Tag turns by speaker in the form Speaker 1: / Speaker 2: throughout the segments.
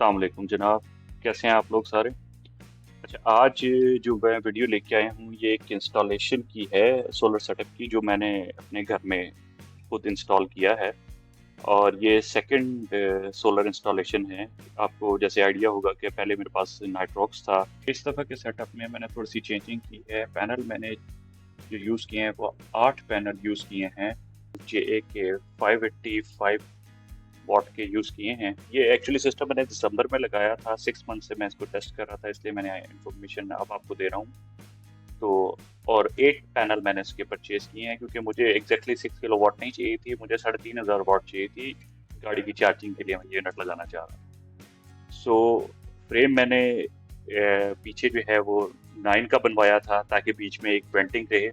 Speaker 1: अस्सलाम वालेकुम जनाब। कैसे हैं आप लोग सारे? अच्छा, आज जो मैं वीडियो लेके आया हूँ ये एक इंस्टॉलेशन की है, सोलर सेटअप की, जो मैंने अपने घर में खुद इंस्टॉल किया है। और ये सेकंड सोलर इंस्टॉलेशन है। आपको जैसे आइडिया होगा कि पहले मेरे पास नाइट्रॉक्स था। इस दफ़ा के सेटअप में मैंने थोड़ी सी चेंजिंग की है। पैनल मैंने जो यूज़ किए हैं वो 8 पैनल यूज़ किए हैं, जे ए के 585 वॉट के यूज़ किए हैं। ये एक्चुअली सिस्टम मैंने दिसंबर में लगाया था, 6 मंथ से मैं इसको टेस्ट कर रहा था, इसलिए मैंने इन्फॉर्मेशन अब आपको दे रहा हूँ। तो और 8 पैनल मैंने इसके परचेज किए हैं, क्योंकि मुझे एग्जैक्टली 6 किलो वाट नहीं चाहिए थी, मुझे 3500 वाट चाहिए थी गाड़ी की चार्जिंग के लिए। मैं यूनिट लगाना चाह रहा था। सो फ्रेम मैंने पीछे जो है वो 9 का बनवाया था, ताकि बीच में एक वेंटिंग रहे।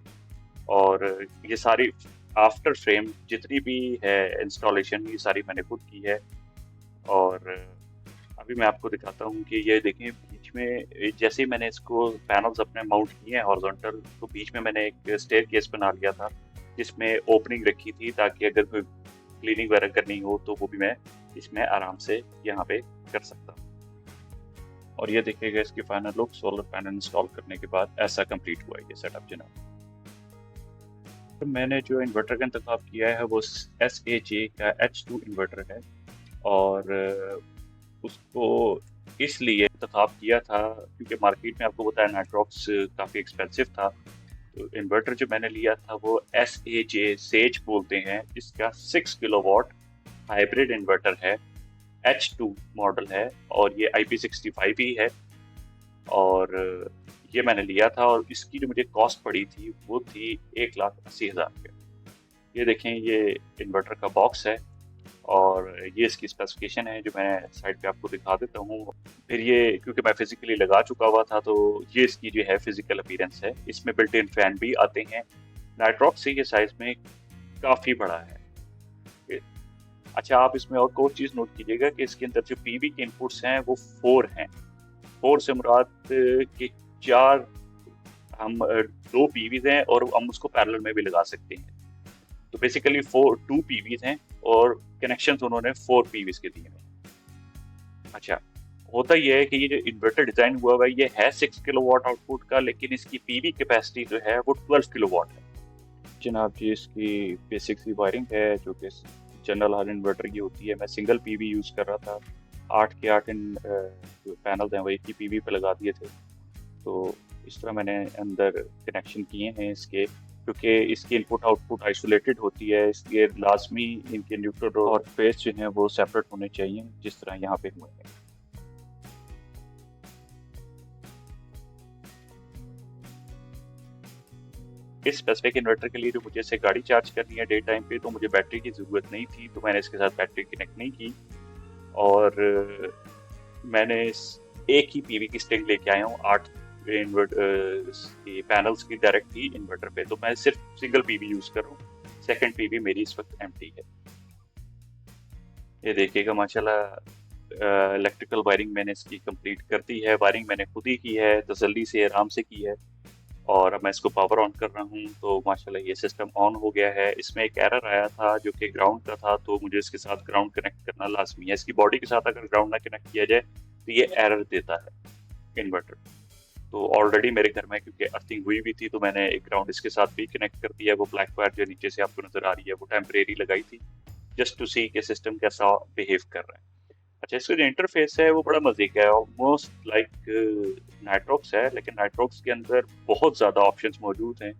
Speaker 1: और ये सारी आफ्टर फ्रेम जितनी भी है इंस्टॉलेशन, ये सारी मैंने खुद की है। और अभी मैं आपको दिखाता हूँ कि ये देखें, बीच में जैसे ही मैंने इसको पैनल्स अपने माउंट किए हैं हॉरिजॉन्टल, तो बीच में मैंने एक स्टेयर केस बना लिया था, जिसमें ओपनिंग रखी थी, ताकि अगर कोई क्लीनिंग वगैरह करनी हो तो वो भी मैं इसमें आराम से यहाँ पे कर सकता हूँ। और ये देखिएगा इसकी final look solar panel install करने के बाद ऐसा कंप्लीट हुआ है ये सेटअप जनाब। तो मैंने जो इन्वर्टर का इंतखाब किया है वो SAJ का H2 इन्वर्टर है। और उसको इसलिए इंतखाब किया था क्योंकि मार्केट में आपको बताया नाइट्रॉक्स काफ़ी एक्सपेंसिव था। तो इन्वर्टर जो मैंने लिया था वो SAJ सेज बोलते हैं, इसका 6 किलोवाट हाइब्रिड इन्वर्टर है, H2 मॉडल है, और ये IP65 ही है। और ये मैंने लिया था, और इसकी जो मुझे कॉस्ट पड़ी थी वो थी 1,80,000 रुपये। ये देखें, ये इन्वर्टर का बॉक्स है, और ये इसकी स्पेसिफिकेशन है जो मैं साइड पे आपको दिखा देता हूँ। फिर ये क्योंकि मैं फिजिकली लगा चुका हुआ था, तो ये इसकी जो है फिजिकल अपीयरेंस है। इसमें बिल्ट इन फैन भी आते हैं। नाइट्रॉक्स से ये साइज में काफ़ी बड़ा है। अच्छा, आप इसमें और कोई चीज़ नोट कीजिएगा कि इसके अंदर जो पीवी के इनपुट्स हैं वो 4 हैं। 4 से मुराद के 4, हम 2 पीवीज हैं, और हम उसको पैरेलल में भी लगा सकते हैं। तो बेसिकली 2 पीवीज हैं, और कनेक्शंस उन्होंने 4 पीवीज के दिए हैं। अच्छा, होता यह है कि ये जो इन्वर्टर डिजाइन हुआ है ये है 6 किलोवाट आउटपुट का, लेकिन इसकी पीवी कैपेसिटी जो है वो 12 किलोवाट है। जनाब जी, इसकी बेसिक सी वायरिंग है जो कि जनरल हर इन्वर्टर की होती है। मैं सिंगल पीवी यूज़ कर रहा था। 8 के 8 जो पैनल्स हैं वो एक ही पीवी पे लगा दिए थे। तो इस तरह मैंने अंदर कनेक्शन किए हैं इसके, क्योंकि इसकी इनपुट आउटपुट आइसोलेटेड होती है, इसलिए लाजमी इनके न्यूट्रल और फेस जो हैं वो सेपरेट होने चाहिए, जिस तरह यहाँ पे हुए हैं। इस स्पेसिफिक इन्वर्टर के लिए जो मुझे से गाड़ी चार्ज करनी है डे टाइम पे, तो मुझे बैटरी की ज़रूरत नहीं थी, तो मैंने इसके साथ बैटरी कनेक्ट नहीं की। और मैंने एक ही पीवी की स्ट्रिंग लेके आया हूँ 8 पैनल्स की डायरेक्ट ही इन्वर्टर पे। तो मैं सिर्फ सिंगल पीवी यूज़ कर रहा हूँ। सेकंड पीवी मेरी इस वक्त एम्प्टी है। ये देखिएगा माशाल्लाह, इलेक्ट्रिकल वायरिंग मैंने इसकी कंप्लीट कर दी है। वायरिंग मैंने खुद ही की है, तसल्ली से आराम से की है। और अब मैं इसको पावर ऑन कर रहा हूँ, तो माशाल्लाह ये सिस्टम ऑन हो गया है। इसमें एक एरर आया था जो कि ग्राउंड का था, तो मुझे इसके साथ ग्राउंड कनेक्ट करना लाजमी है। इसकी बॉडी के साथ अगर ग्राउंड ना कनेक्ट किया जाए तो ये एरर देता है इन्वर्टर। तो ऑलरेडी मेरे घर में क्योंकि अर्थिंग हुई भी थी, तो मैंने एक ग्राउंड इसके साथ भी कनेक्ट कर दिया है। वो ब्लैक वायर जो नीचे से आपको नजर आ रही है वो टेम्परेरी लगाई थी, जस्ट टू सी कि सिस्टम कैसा बिहेव कर रहा है। अच्छा, इसका जो इंटरफेस है वो बड़ा मजे का है, ऑलमोस्ट लाइक नाइट्रॉक्स है, लेकिन नाइट्रॉक्स के अंदर बहुत ज़्यादा ऑप्शंस मौजूद हैं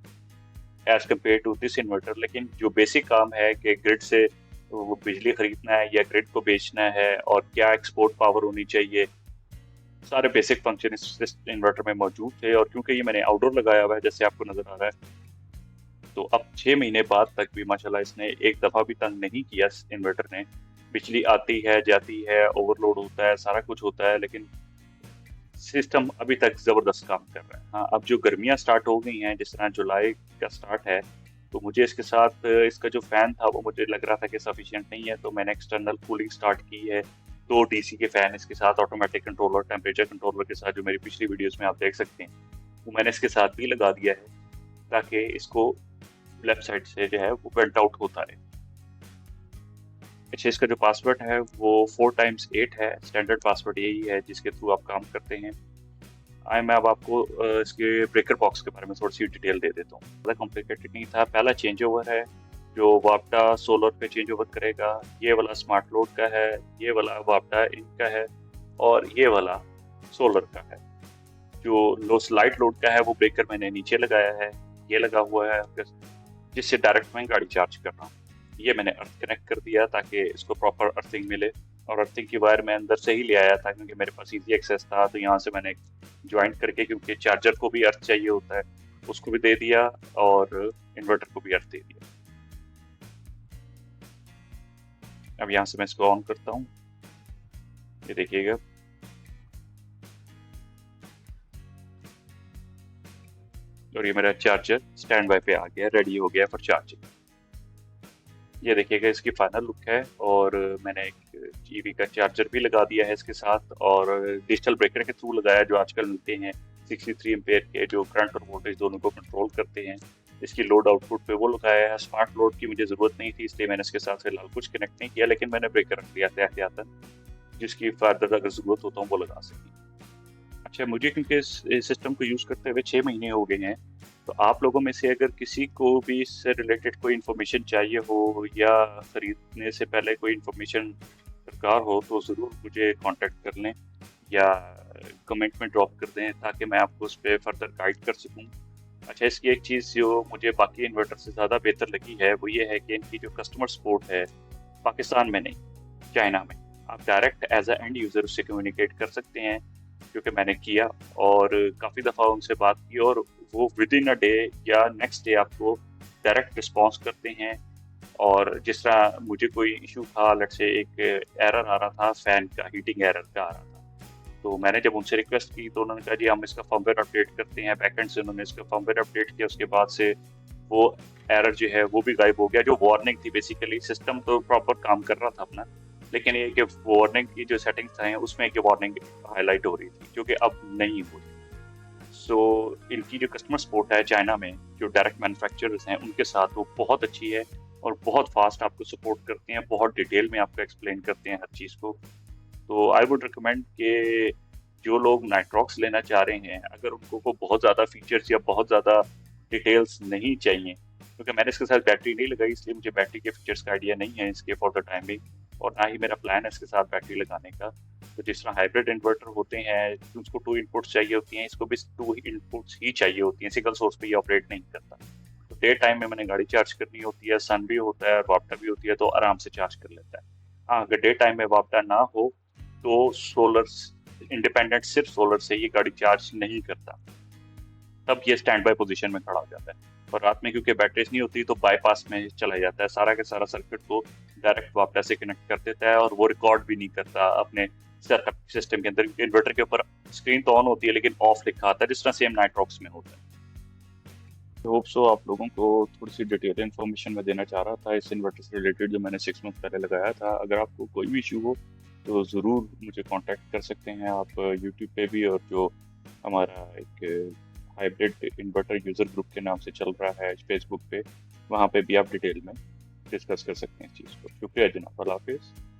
Speaker 1: as compare to this inverter. लेकिन जो बेसिक काम है कि ग्रिड से वो बिजली खरीदना है या ग्रिड को बेचना है, और क्या एक्सपोर्ट पावर होनी चाहिए, सारे बेसिक फंक्शन इस इन्वर्टर में मौजूद थे। और क्योंकि ये मैंने आउटडोर लगाया हुआ है जैसे आपको नज़र आ रहा है, तो अब 6 महीने बाद तक भी माशाल्लाह इसने एक दफ़ा भी तंग नहीं किया इस इन्वर्टर ने। बिजली आती है, जाती है, ओवरलोड होता है, सारा कुछ होता है, लेकिन सिस्टम अभी तक ज़बरदस्त काम कर रहा है। हाँ, अब जो गर्मियाँ स्टार्ट हो गई हैं, जिस तरह जुलाई का स्टार्ट है, तो मुझे इसके साथ इसका जो फ़ैन था वो मुझे लग रहा था कि सफिशिएंट नहीं है, तो मैंने एक्सटर्नल कूलिंग स्टार्ट की है। 2 डीसी के फ़ैन इसके साथ, ऑटोमेटिक कंट्रोलर, टेम्परेचर कंट्रोलर के साथ, जो मेरी पिछली वीडियोज़ में आप देख सकते हैं, वो मैंने इसके साथ भी लगा दिया है, ताकि इसको लेफ्ट साइड से जो है वो वेंट आउट होता रहे। अच्छा, इसका जो पासवर्ड है वो 4x8 है। स्टैंडर्ड पासवर्ड यही है जिसके थ्रू आप काम करते हैं। मैं अब आपको इसके ब्रेकर बॉक्स के बारे में थोड़ी सी डिटेल दे देता हूँ। ज़्यादा कॉम्प्लिकेटेड नहीं था। पहला चेंज ओवर है जो वापटा सोलर पे चेंज ओवर करेगा। ये वाला स्मार्ट लोड का है, ये वाला वापटा इनका है, और ये वाला सोलर का है। जो लो स्लाइड लोड का है वो ब्रेकर मैंने नीचे लगाया है, ये लगा हुआ है, जिससे डायरेक्ट मैं गाड़ी चार्ज कर रहा हूँ। ये मैंने अर्थ कनेक्ट कर दिया ताकि इसको प्रॉपर अर्थिंग मिले, और अर्थिंग की वायर मैं अंदर से ही ले आया था क्योंकि मेरे पास इजी एक्सेस था। तो यहाँ से मैंने ज्वाइंट करके, क्योंकि चार्जर को भी अर्थ चाहिए होता है, उसको भी दे दिया और इन्वर्टर को भी अर्थ दे दिया। अब यहाँ से मैं इसको ऑन करता हूँ, ये देखिएगा। और ये मेरा चार्जर स्टैंड बाय पे आ गया, रेडी हो गया फॉर चार्जिंग। ये देखिएगा इसकी फाइनल लुक है। और मैंने एक ईवी का चार्जर भी लगा दिया है इसके साथ, और डिजिटल ब्रेकर के थ्रू लगाया जो आजकल मिलते हैं 63 एम्पेयर के, जो करंट और वोल्टेज दोनों को कंट्रोल करते हैं। इसकी लोड आउटपुट पे वो लगाया है। स्मार्ट लोड की मुझे ज़रूरत नहीं थी, इसलिए मैंने इसके साथ फिलहाल कुछ कनेक्ट नहीं किया, लेकिन मैंने ब्रेकर रख लिया था एहतियातन, जिसकी फर्दर अगर ज़रूरत हो तो वो लगा सकें। अच्छा, मुझे क्योंकि इस सिस्टम को यूज़ करते हुए 6 महीने हो गए हैं, तो आप लोगों में से अगर किसी को भी इससे रिलेटेड कोई इन्फॉर्मेशन चाहिए हो या ख़रीदने से पहले कोई इन्फॉर्मेशन दरकार हो तो ज़रूर मुझे कांटेक्ट कर लें या कमेंट में ड्रॉप कर दें, ताकि मैं आपको उस पर फर्दर गाइड कर सकूं। अच्छा, इसकी एक चीज़ जो मुझे बाकी इन्वर्टर से ज़्यादा बेहतर लगी है वो ये है कि इनकी जो कस्टमर सपोर्ट है, पाकिस्तान में नहीं, चाइना में, आप direct as a end user उससे कम्युनिकेट कर सकते हैं, क्योंकि मैंने किया और काफ़ी दफ़ा उनसे बात की, और वो विद इन अ डे या नेक्स्ट डे आपको डायरेक्ट रिस्पॉन्स करते हैं। और जिस तरह मुझे कोई इशू था, लेट से एक एरर आ रहा था फैन का, हीटिंग एरर का आ रहा था, तो मैंने जब उनसे रिक्वेस्ट की तो उन्होंने कहा जी हम इसका फर्मवेयर अपडेट करते हैं। बैकएंड से उन्होंने इसका फर्मवेयर अपडेट किया, उसके बाद से वो एरर जो है वो भी गायब हो गया। जो वार्निंग थी, बेसिकली सिस्टम तो प्रॉपर काम कर रहा था अपना, लेकिन ये कि वार्निंग की जो सेटिंग्स हैं उसमें एक वार्निंग हाईलाइट हो रही थी, जो कि अब नहीं हो रही। सो इनकी जो कस्टमर सपोर्ट है चाइना में, जो डायरेक्ट मैन्युफैक्चरर्स हैं उनके साथ, वो बहुत अच्छी है और बहुत फास्ट आपको सपोर्ट करते हैं, बहुत डिटेल में आपको एक्सप्लेन करते हैं हर चीज़ को। तो आई वुड रिकमेंड कि जो लोग नाइट्रॉक्स लेना चाह रहे हैं, अगर उनको को बहुत ज़्यादा फीचर्स या बहुत ज़्यादा डिटेल्स नहीं चाहिए, क्योंकि मैंने इसके साथ बैटरी नहीं लगाई इसलिए मुझे बैटरी के फीचर्स का आइडिया नहीं है इसके फॉर द टाइमिंग, और ना ही मेरा प्लान है इसके साथ बैटरी लगाने का। तो जिस तरह हाइब्रिड इन्वर्टर होते हैं उसको 2 इनपुट्स चाहिए होती हैं, इसको भी 2 इनपुट्स ही चाहिए होती हैं, सिंगल सोर्स पे ये ऑपरेट नहीं करता। तो डे टाइम में मैंने गाड़ी चार्ज करनी होती है, सन भी होता है, वापटा भी होती है, तो आराम से चार्ज कर लेता है। हाँ, अगर डे टाइम में वापटा ना हो तो सोलर इंडिपेंडेंट सिर्फ सोलर से ये गाड़ी चार्ज नहीं करता, तब ये स्टैंड बाय पोजीशन में खड़ा हो जाता है। और रात में क्योंकि बैटरीज नहीं होती तो बाईपास में चला जाता है, सारा का सारा सर्किट को डायरेक्ट वापटा से कनेक्ट कर देता है, और वो रिकॉर्ड भी नहीं करता अपने सेटअप सिस्टम के अंदर। इन्वर्टर के ऊपर स्क्रीन तो ऑन होती है लेकिन ऑफ लिखा आता है, जिस तरह सेम नाइट्रॉक्स में होता है। होप सो आप लोगों को थोड़ी सी डिटेल इन्फॉर्मेशन मैं देना चाह रहा था इस इन्वर्टर से रिलेटेड, जो मैंने 6 मंथ पहले लगाया था। अगर आपको कोई भी इशू हो तो ज़रूर मुझे कांटेक्ट कर सकते हैं आप यूट्यूब पे भी, और जो हमारा एक हाइब्रिड इन्वर्टर यूज़र ग्रुप के नाम से चल रहा है फेसबुक पे, वहाँ पे भी आप डिटेल में डिस्कस कर सकते हैं इस चीज़ को। शुक्रिया जनाब, अल्लाह हाफिज़।